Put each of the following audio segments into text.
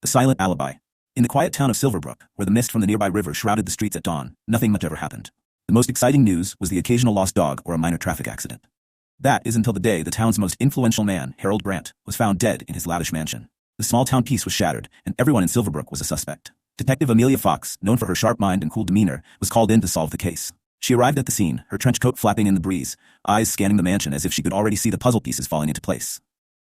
silent alibi. In the quiet town of Silverbrook, where the mist from the nearby river shrouded the streets at dawn, nothing much ever happened. The most exciting news was the occasional lost dog or a minor traffic accident. That is until the day the town's most influential man, Harold Grant, was found dead in his lavish mansion. The small town peace was shattered, and everyone in Silverbrook was a suspect. Detective Amelia Fox, known for her sharp mind and cool demeanor, was called in to solve the case. She arrived at the scene, her trench coat flapping in the breeze, eyes scanning the mansion as if she could already see the puzzle pieces falling into place.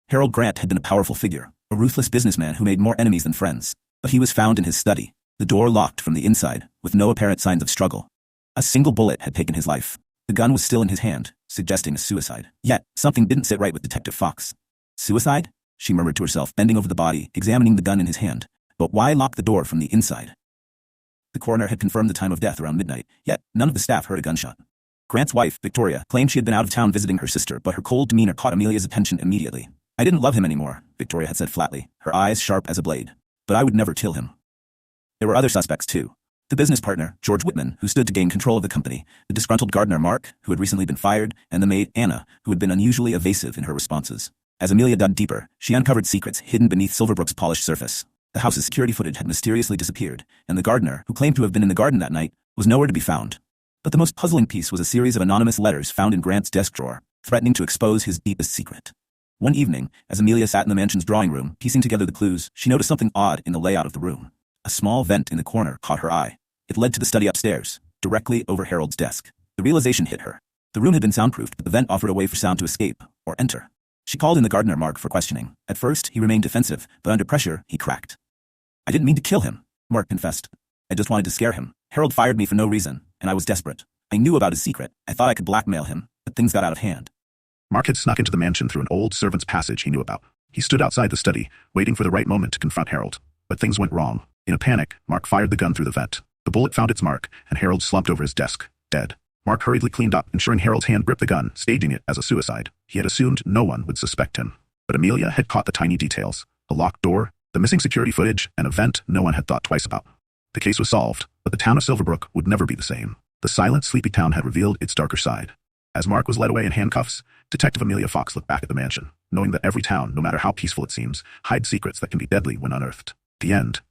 Harold Grant had been a powerful figure, a ruthless businessman who made more enemies than friends. But he was found in his study, the door locked from the inside, with no apparent signs of struggle. A single bullet had taken his life. The gun was still in his hand, suggesting a suicide. Yet, something didn't sit right with Detective Fox. Suicide? She murmured to herself, bending over the body, examining the gun in his hand. But why lock the door from the inside? The coroner had confirmed the time of death around midnight, yet none of the staff heard a gunshot. Grant's wife, Victoria, claimed she had been out of town visiting her sister, but her cold demeanor caught Amelia's attention immediately. "I didn't love him anymore," Victoria had said flatly, her eyes sharp as a blade. "But I would never kill him." There were other suspects, too. The business partner, George Whitman, who stood to gain control of the company, the disgruntled gardener, Mark, who had recently been fired, and the maid, Anna, who had been unusually evasive in her responses. As Amelia dug deeper, she uncovered secrets hidden beneath Silverbrook's polished surface. The house's security footage had mysteriously disappeared, and the gardener, who claimed to have been in the garden that night, was nowhere to be found. But the most puzzling piece was a series of anonymous letters found in Grant's desk drawer, threatening to expose his deepest secret. One evening, as Amelia sat in the mansion's drawing room, piecing together the clues, she noticed something odd in the layout of the room. A small vent in the corner caught her eye. It led to the study upstairs, directly over Harold's desk. The realization hit her. The room had been soundproofed, but the vent offered a way for sound to escape, or enter. She called in the gardener, Mark, for questioning. At first, he remained defensive, but under pressure, he cracked. "I didn't mean to kill him," Mark confessed. "I just wanted to scare him. Harold fired me for no reason, and I was desperate. I knew about his secret. I thought I could blackmail him, but things got out of hand." Mark had snuck into the mansion through an old servant's passage he knew about. He stood outside the study, waiting for the right moment to confront Harold. But things went wrong. In a panic, Mark fired the gun through the vent. The bullet found its mark, and Harold slumped over his desk, dead. Mark hurriedly cleaned up, ensuring Harold's hand gripped the gun, staging it as a suicide. He had assumed no one would suspect him. But Amelia had caught the tiny details. A locked door, the missing security footage, and a vent no one had thought twice about. The case was solved, but the town of Silverbrook would never be the same. The silent, sleepy town had revealed its darker side. As Mark was led away in handcuffs, Detective Amelia Fox looked back at the mansion, knowing that every town, no matter how peaceful it seems, hides secrets that can be deadly when unearthed. The end.